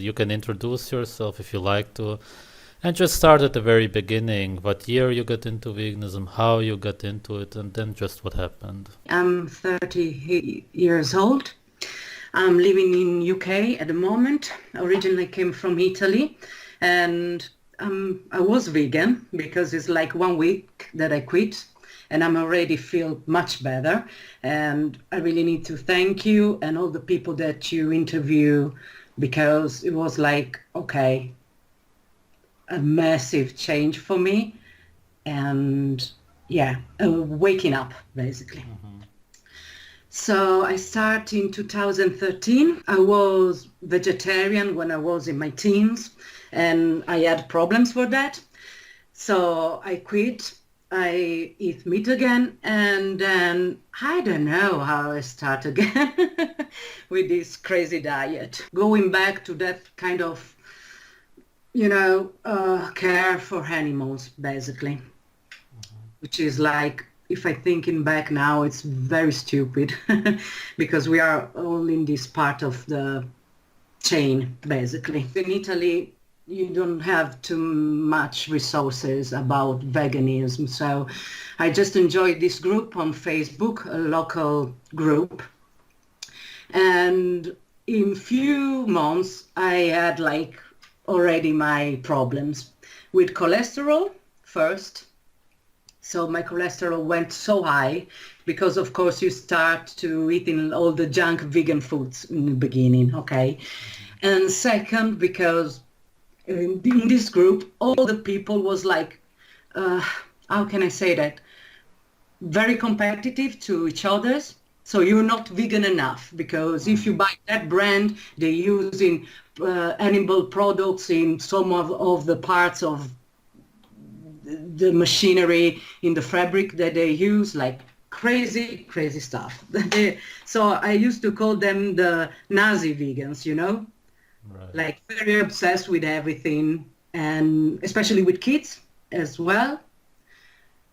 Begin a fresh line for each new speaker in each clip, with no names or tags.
You can introduce yourself if you like to, and just start at the very beginning. What year you got into veganism, how you got into it, and then just what happened.
I'm 30 years old. I'm living in UK at the moment. Originally came from Italy, and I was vegan because it's like 1 week that I quit, and I'm already feel much better. And I really need to thank you and all the people that you interview, because it was like, okay, a massive change for me, and yeah, waking up basically. So I started in 2013. I was vegetarian when I was in my teens, and I had problems with that. So I quit. I eat meat again, and then I don't know how I start again with this crazy diet. Going back to that kind of, care for animals, basically, which is like, if I thinking back now, it's very stupid because we are all in this part of the chain, basically. In Italy, you don't have too much resources about veganism. So I just enjoyed this group on Facebook, a local group. And in few months, I had like already my problems with cholesterol first. So my cholesterol went so high because, of course, you start to eating all the junk vegan foods in the beginning, okay? And second, because in this group, all the people was like, how can I say that? Very competitive to each other's. So you're not vegan enough because if you buy that brand, they're using animal products in some of the parts of the machinery in the fabric that they use, like crazy, crazy stuff. So I used to call them the Nazi vegans,
Right.
like very obsessed with everything, and especially with kids as well.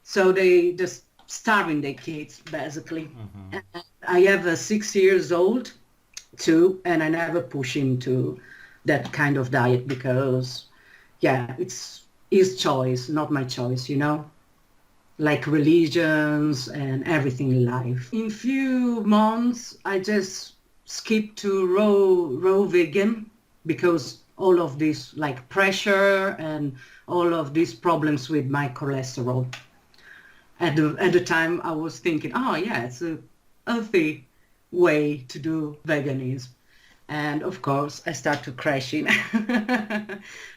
So they just starving their kids, basically. And I have a 6 years old too, and I never push him to that kind of diet because, yeah, it's his choice, not my choice, like religions and everything in life. In few months, I just skipped to raw vegan because all of this like pressure and all of these problems with my cholesterol. At the time, I was thinking, oh yeah, it's a healthy way to do veganism. And of course, I start to crashing.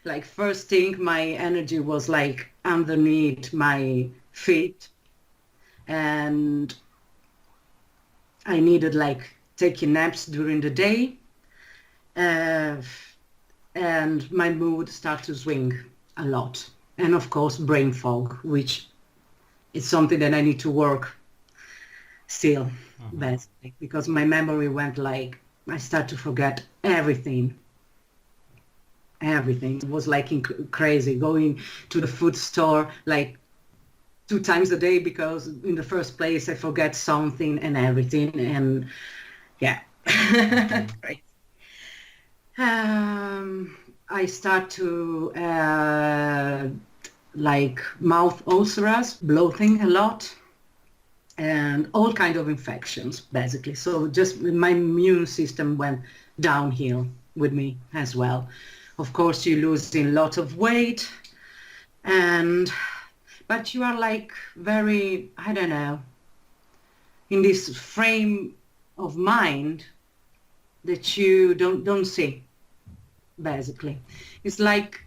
Like first thing, my energy was like underneath my feet, and I needed like taking naps during the day, uh, and my mood started to swing a lot. And of course, brain fog, which is something that I need to work still, basically, because my memory went like, I start to forget everything. Everything. It was like crazy going to the food store like 2 times a day because in the first place I forget something and everything, and yeah. Right. I start to like mouth ulcers, bloating a lot, and all kind of infections, basically. So just my immune system went downhill with me as well. Of course, you're losing a lot of weight, and but you are like very, I don't know, in this frame of mind that you don't see, basically. It's like,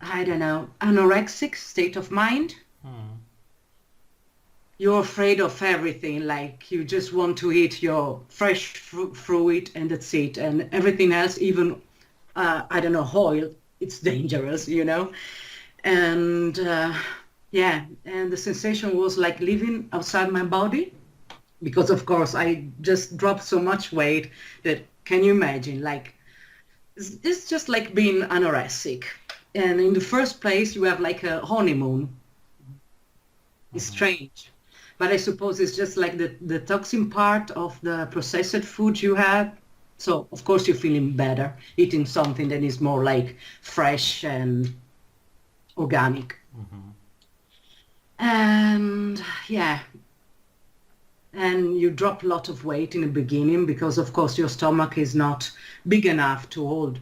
I don't know, anorexic state of mind. You're afraid of everything, like you just want to eat your fresh fruit and that's it, and everything else, even I don't know, oil, it's dangerous, and yeah, and the sensation was like living outside my body, because of course I just dropped so much weight that, can you imagine, like it's just like being anorexic, and in the first place you have like a honeymoon. It's strange. But I suppose it's just like the toxin part of the processed food you had. So of course you're feeling better eating something that is more like fresh and organic. And yeah, and you drop a lot of weight in the beginning because of course your stomach is not big enough to hold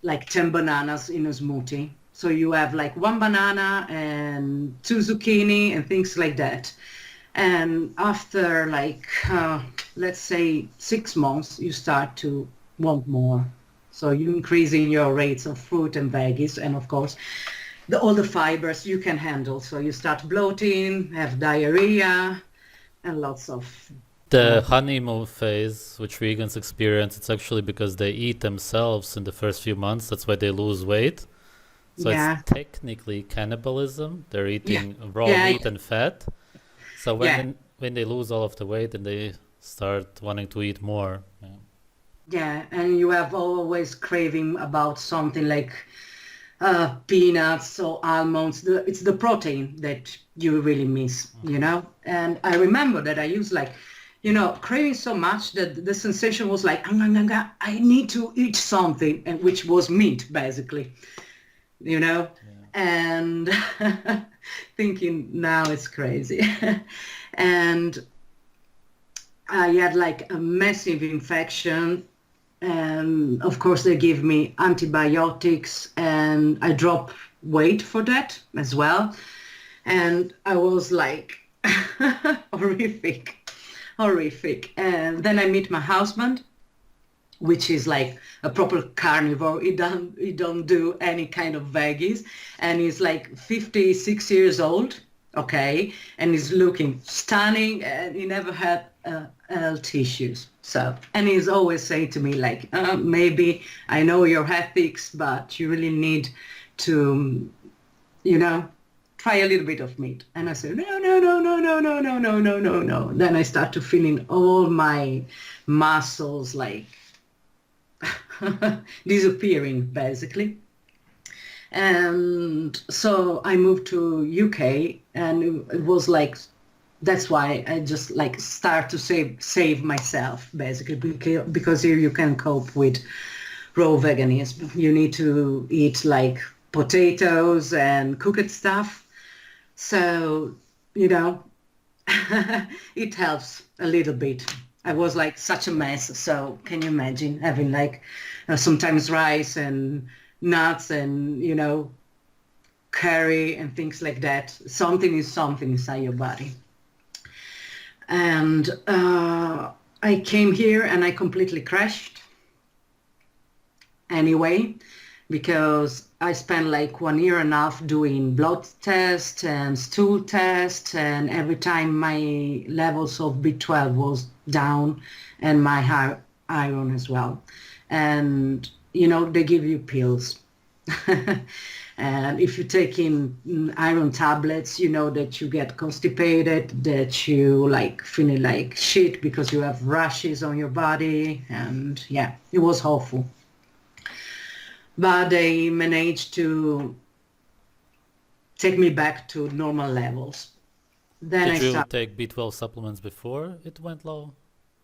like 10 bananas in a smoothie. So you have like one banana and two zucchini and things like that. And after like, let's say 6 months, you start to want more. So you increasing your rates of fruit and veggies, and of course, all the fibers you can handle. So you start bloating, have diarrhea, and lots of.
The honeymoon phase, which vegans experience, it's actually because they eat themselves in the first few months. That's why they lose weight. So
Yeah,
it's technically cannibalism. They're
yeah,
eating raw
yeah,
meat and fat. So
yeah,
when they lose all of the weight, then they start wanting to eat more. Yeah.
yeah. And you have always craving about something like peanuts or almonds. It's the protein that you really miss, you know? And I remember that I used like, craving so much that the sensation was like, I need to eat something, and which was meat, basically, you know? And thinking now it's crazy. And I had like a massive infection, and of course they give me antibiotics, and I drop weight for that as well. And I was like horrific. And then I meet my husband, which is like a proper carnivore. He don't do any kind of veggies, and he's like 56 years old, okay, and he's looking stunning, and he never had health issues. So, and he's always saying to me like, maybe I know your ethics, but you really need to, you know, try a little bit of meat. And I said, no, no, no, no, no, no, no, no, no, no, no. Then I start to feeling all my muscles like disappearing, basically. And so I moved to UK, and it was like, that's why I just like start to save myself, basically, because here you can cope with raw veganism. You need to eat like potatoes and cooked stuff. So, you know, it helps a little bit. I was like such a mess. So can you imagine having like sometimes rice and nuts and, curry and things like that. Something is something inside your body. And I came here and I completely crashed anyway, because I spent like 1.5 years doing blood tests and stool tests, and every time my levels of B12 was down and my iron as well. And, they give you pills. And if you take in iron tablets, you know that you get constipated, that you like feeling like shit because you have rashes on your body. And yeah, it was awful. But they managed to take me back to normal levels. Then
Did
I
you
started.
take B12 supplements before it went low?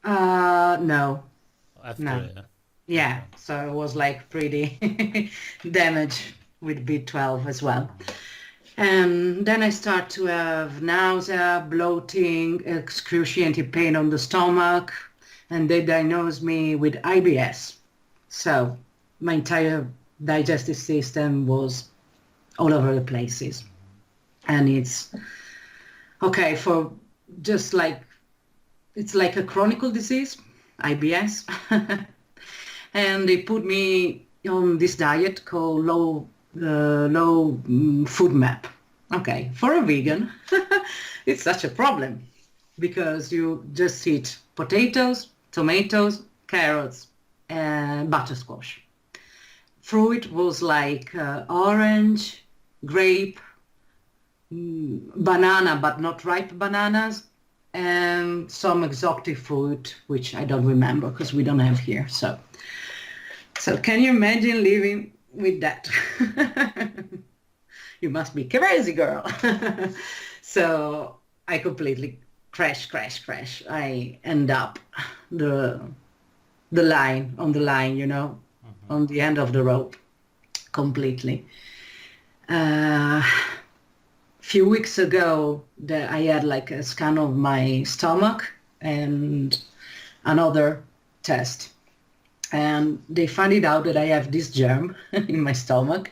No, no.
After, yeah.
Yeah,
Okay.
so it was like pretty damaged with B12 as well. And then I start to have nausea, bloating, excruciating pain on the stomach, and they diagnosed me with IBS. So my entire digestive system was all over the places. And it's okay for just like, it's like a chronic disease, IBS. And they put me on this diet called low food map. Okay, for a vegan, it's such a problem because you just eat potatoes, tomatoes, carrots, and buttersquash. Fruit was like orange, grape, banana, but not ripe bananas, and some exotic fruit, which I don't remember because we don't have here. So can you imagine living with that? You must be crazy, girl. So I completely crash. I end up the on the line, you know, on the end of the rope completely. Few weeks ago, I had like a scan of my stomach and another test, and they found it out that I have this germ in my stomach,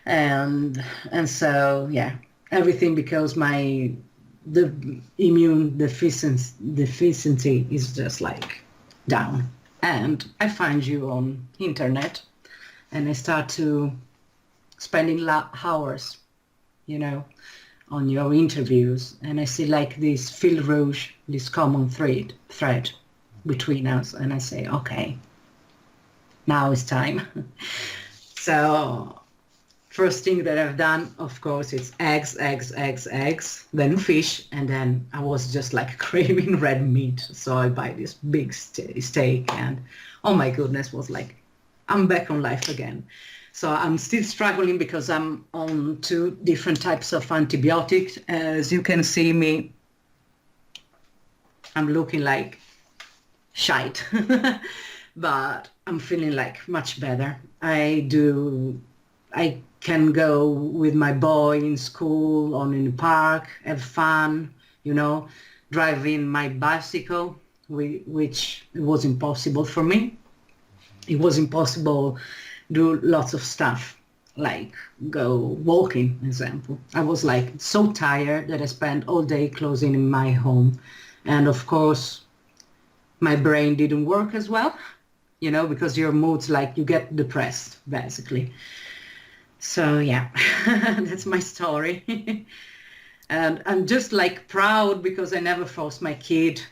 and so yeah, everything because the immune deficiency is just like down. And I find you on internet, and I start to spending hours, you know, on your interviews, and I see like this fil rouge, this common thread between us, and I say, okay, now it's time. So first thing that I've done, of course, it's eggs, then fish, and then I was just like craving red meat, so I buy this big steak, and oh my goodness, was like, I'm back on life again. So I'm still struggling because I'm on 2 different types of antibiotics. As you can see me, I'm looking like shite, but I'm feeling like much better. I can go with my boy in school or in the park, have fun, you know, driving my bicycle, which was impossible for me. It was impossible do lots of stuff, like go walking, example. I was like so tired that I spent all day closing in my home. And of course, my brain didn't work as well, you know, because your mood's like you get depressed, basically. So yeah, that's my story. And I'm just like proud because I never forced my kid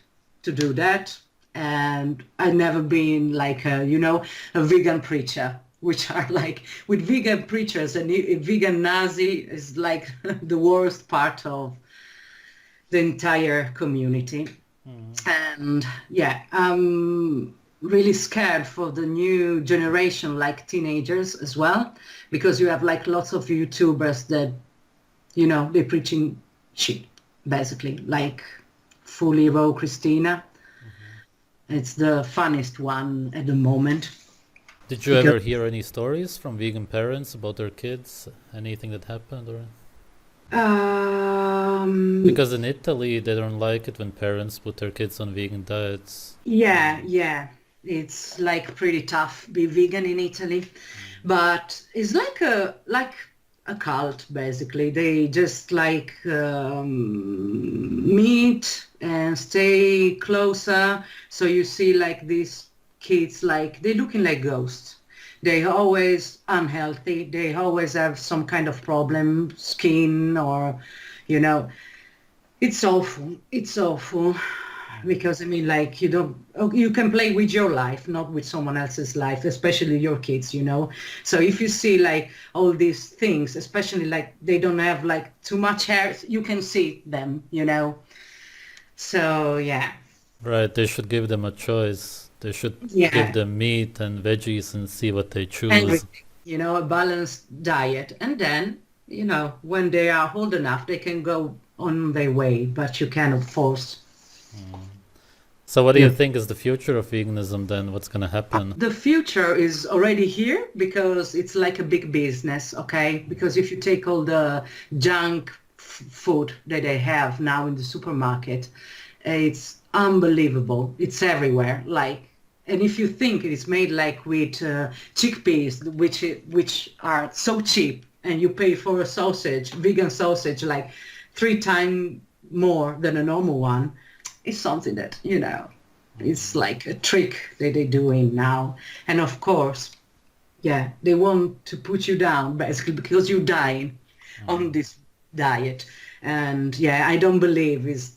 to do that. And I've never been like a, you know, a vegan preacher, which are like, with vegan preachers, and a vegan Nazi is like the worst part of the entire community. And yeah, I'm really scared for the new generation, like teenagers as well, because you have like lots of YouTubers that, you know, they're preaching shit, basically, like Fully Raw Christina. It's the funniest one at the moment.
Did you ever hear any stories from vegan parents about their kids? Anything that happened? Or because in Italy, they don't like it when parents put their kids on vegan diets.
Yeah. It's like pretty tough be vegan in Italy, but it's like a cult, basically. They just like meet and stay closer. So you see like these kids, like they're looking like ghosts. They always unhealthy. They always have some kind of problem, skin, or, you know, it's awful. It's awful. Because I mean, like, you can play with your life, not with someone else's life, especially your kids, you know. So if you see like all these things, especially like they don't have like too much hair, you can see them, you know. So yeah.
Right, they should give them a choice. They should
Yeah.
give them meat and veggies and see what they choose.
Everything, you know, a balanced diet. And then, you know, when they are old enough, they can go on their way, but you cannot force.
So what do you think is the future of veganism then? What's going to happen?
The future is already here because it's like a big business, okay? Because if you take all the junk food that they have now in the supermarket, it's unbelievable. It's everywhere. Like, and if you think it is made like with chickpeas, which are so cheap, and you pay for a sausage, vegan sausage, like 3 times more than a normal one, it's something that, you know, it's like a trick that they're doing now. And of course, yeah, they want to put you down basically because you're dying on this diet. And yeah, I don't believe it's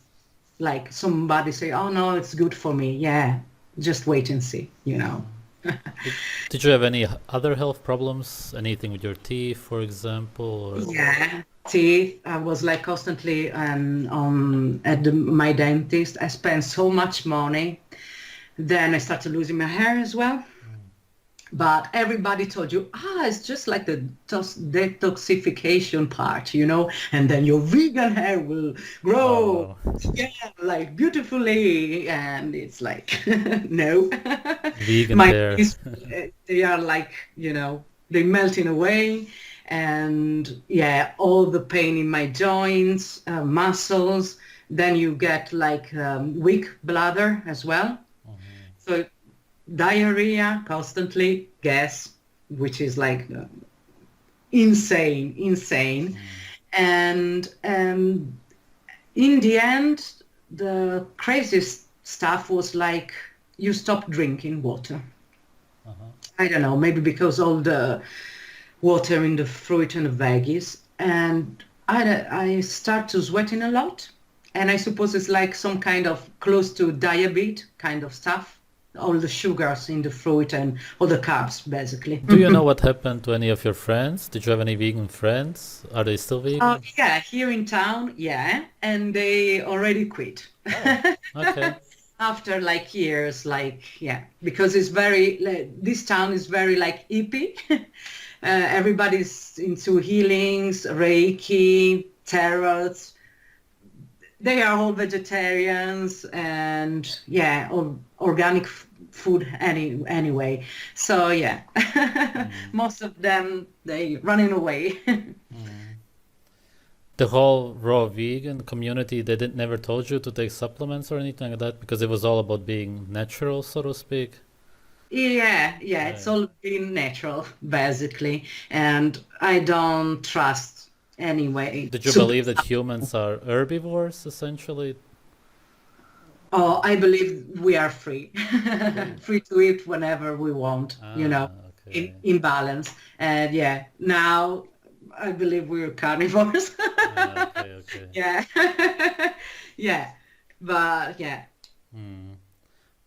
like somebody say, oh no, it's good for me. Yeah, just wait and see, you know.
Did you have any other health problems? Anything with your teeth, for example? Or...
Yeah, teeth. I was like constantly my dentist. I spent so much money. Then I started losing my hair as well. But everybody told you, it's just like the detoxification part, you know, and then your vegan hair will grow,
Oh,
yeah, like beautifully. And it's like, no.
vegan
My
bear.
knees, they are like, you know, they melting away. And yeah, all the pain in my joints, muscles. Then you get like weak bladder as well. So diarrhea constantly, gas, which is like insane. And in the end, the craziest stuff was like you stop drinking water. I don't know, maybe because all the water in the fruit and the veggies, and I start to sweating a lot, and I suppose it's like some kind of close to diabetes kind of stuff, all the sugars in the fruit and all the carbs basically.
Do you know what happened to any of your friends? Did you have any vegan friends? Are they still vegan?
Yeah, here in town, yeah, and they already quit.
Oh, okay.
After like years, like, yeah, because it's very, this town is very like hippie. Everybody's into healings, Reiki, tarots. They are all vegetarians and yeah, organic food anyway. So yeah, most of them, they running away.
The whole raw vegan community, they didn't never told you to take supplements or anything like that because it was all about being natural, so to speak.
Yeah, it's all been natural, basically, and I don't trust anyway.
Did you believe that humans are herbivores, essentially?
Oh, I believe we are free, free to eat whenever we want, you know,
Okay.
in balance. And yeah, now I believe we're carnivores.
Okay.
Yeah, yeah, but yeah.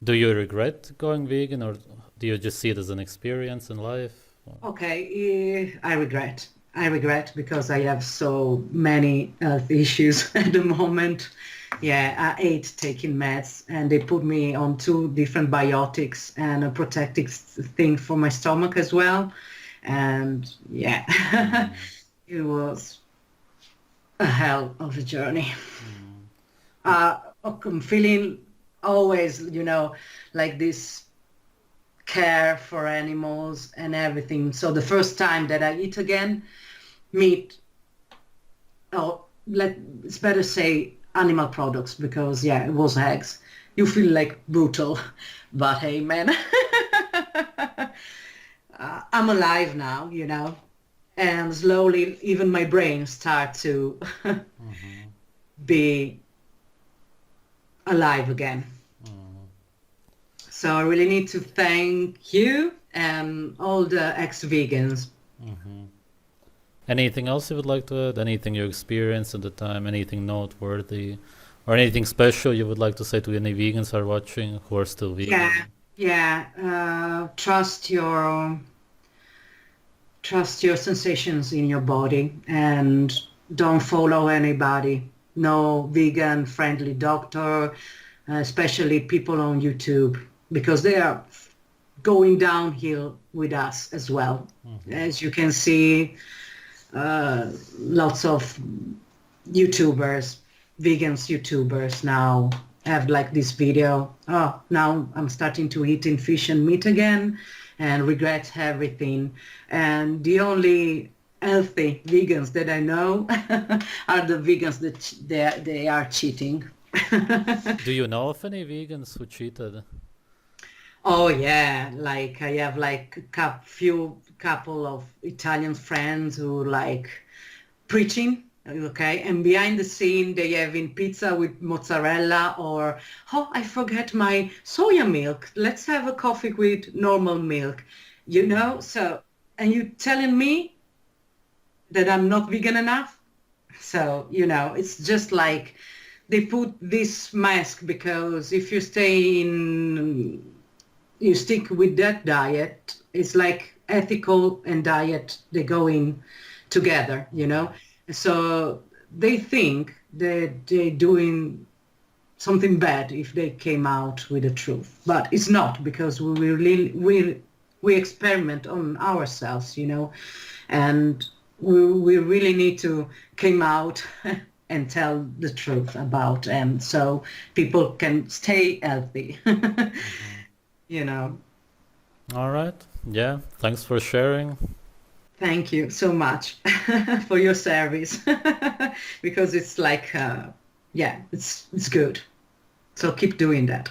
Do you regret going vegan, or do you just see it as an experience in life?
Okay, I regret. I regret because I have so many health issues at the moment. Yeah, I hate taking meds, and they put me on 2 different biotics and a protective thing for my stomach as well. And yeah, it was a hell of a journey. I'm feeling always, you know, like this care for animals and everything. So the first time that I eat again, meat, it's better say animal products, because yeah, it was eggs. You feel like brutal, but hey, man, I'm alive now, you know, and slowly even my brain start to be alive again. So I really need to thank you and all the ex-vegans.
Anything else you would like to add? Anything you experienced at the time? Anything noteworthy? Or anything special you would like to say to any vegans who are watching who are still vegan?
Trust your sensations in your body and don't follow anybody. No vegan friendly doctor, especially people on YouTube, because they are going downhill with us as well. As you can see, lots of YouTubers, vegans YouTubers now have like this video, now I'm starting to eat in fish and meat again and regret everything. And the only healthy vegans that I know are the vegans that they are cheating.
Do you know of any vegans who cheated?
Oh yeah, like I have like couple of Italian friends who like preaching, okay, and behind the scene they having pizza with mozzarella, or I forget my soya milk. Let's have a coffee with normal milk, you know. So, and you telling me that I'm not vegan enough? So, you know, it's just like they put this mask because if you stick with that diet, it's like ethical and diet, they go in together, you know. So they think that they're doing something bad if they came out with the truth, but it's not, because we we experiment on ourselves, you know, and we really need to come out and tell the truth about them so people can stay healthy, you know.
All right. Yeah. Thanks for sharing.
Thank you so much for your service because it's like, yeah, it's good. So keep doing that.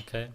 Okay.